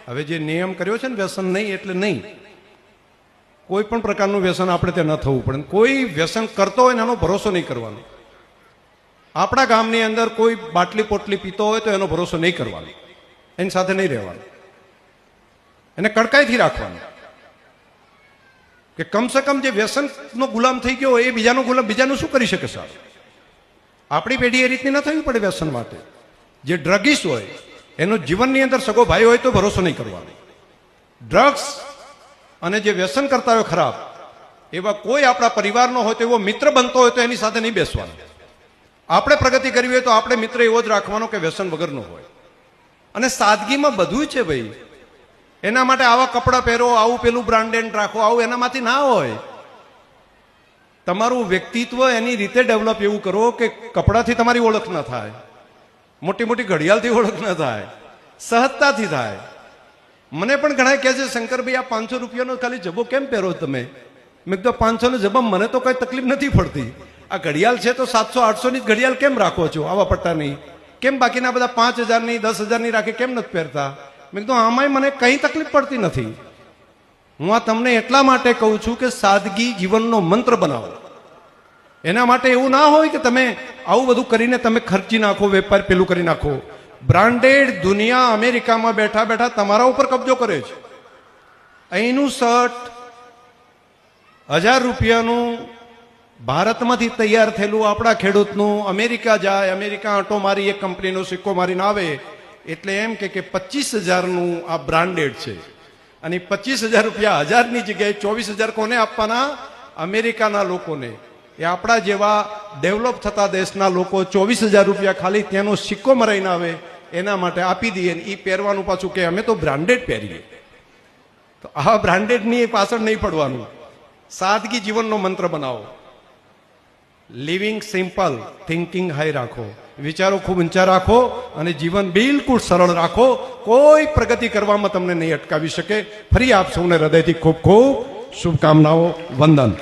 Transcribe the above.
હવે જે નિયમ કર્યો છે ને વ્યસન નહીં એટલે નહીં, કોઈ પણ પ્રકારનું વ્યસન આપણે ત્યાં ન થવું પડે. કોઈ વ્યસન કરતો હોય ને એનો ભરોસો નહીં કરવાનો. આપણા ગામની અંદર કોઈ બાટલી પોટલી પીતો હોય તો એનો ભરોસો નહીં કરવાનો, એની સાથે નહીં રહેવાનું, એને કડકાઈથી રાખવાનું કે કમસે કમ જે વ્યસનનો ગુલામ થઈ ગયો એ બીજાનો ગુલામ બીજાનું શું કરી શકે સાહેબ? આપણી પેઢી એ રીતની ન થવી પડે વ્યસન માટે. જે ડ્રગિસ્ટ હોય એનો જીવનની અંદર સગો ભાઈ હોય તો ભરોસો નહીં કરવાનો. ડ્રગ્સ અને જે વ્યસન કરતા હોય ખરાબ એવા કોઈ આપણા પરિવારનો હોય તો એવો મિત્ર બનતો હોય તો એની સાથે નહીં બેસવાનો. આપણે પ્રગતિ કરવી હોય તો આપણે મિત્ર એવો જ રાખવાનો કે વ્યસન વગરનો હોય. અને સાદગીમાં બધું છે ભાઈ. એના માટે આવા કપડાં પહેરો, આવું પેલું બ્રાન્ડેડ રાખો, આવું એનામાંથી ના હોય. તમારું વ્યક્તિત્વ એની રીતે ડેવલપ એવું કરો કે કપડાથી તમારી ઓળખ ન થાય, મોટી મોટી ઘડિયાળથી ઓળખ ન થાય, સહજતાથી થાય. મને પણ ઘણા કહે છે, શંકરભાઈ આ 500 રૂપિયાનો ખાલી જબ્બો કેમ પહેરો તમે? મેં કીધું 500 નો જબ્બા મને તો કઈ તકલીફ નથી પડતી. આ ઘડિયાળ છે તો 700-800 ની ઘડિયાળ કેમ રાખો છો આવા પટ્ટાની? કેમ બાકીના બધા 5000ની 10,000ની રાખે કેમ નથી પહેરતા? મેં કીધું આમાંય મને કઈ તકલીફ પડતી નથી. હું આ તમને એટલા માટે કહું છું કે સાદગી જીવનનો મંત્ર બનાવો. એના માટે એવું ના હોય કે તમે આવું બધું કરીને તમે ખર્ચી નાખો, વેપાર પેલું કરી નાખો. બ્રાન્ડેડ દુનિયા અમેરિકામાં બેઠા બેઠા તમારા ઉપર કબજો કરે છે. અહીંનું શર્ટ 1000 રૂપિયાનું ભારતમાંથી તૈયાર થયેલું આપણા ખેડૂતનું અમેરિકા જાય, અમેરિકા આંટો મારી એક કંપનીનો સિક્કો મારીને આવે એટલે એમ કે 25,000નું આ બ્રાન્ડેડ છે. અને 25,000 રૂપિયા 1000ની જગ્યાએ 24,000 કોને આપવાના? અમેરિકાના લોકોને. એ આપણા જેવા ડેવલપ થતા દેશના લોકો 24,000 રૂપિયા ખાલી ત્યાંનો સિક્કો મરાઈને આવે એના માટે આપી દઈએ. એ પહેરવાનું પાછું કે અમે તો બ્રાન્ડેડ પહેરીએ. તો આ બ્રાન્ડેડની પાછળ નહીં પડવાનું. સાદગી જીવનનો મંત્ર બનાવો. લિવિંગ સિમ્પલ, થિંકિંગ હાઈ રાખો, વિચારો ખૂબ ઊંચા રાખો અને જીવન બિલકુલ સરળ રાખો. કોઈ પ્રગતિ કરવામાં તમને નહીં અટકાવી શકે. ફરી આપ સૌને હૃદયથી ખૂબ ખૂબ શુભકામનાઓ. વંદન.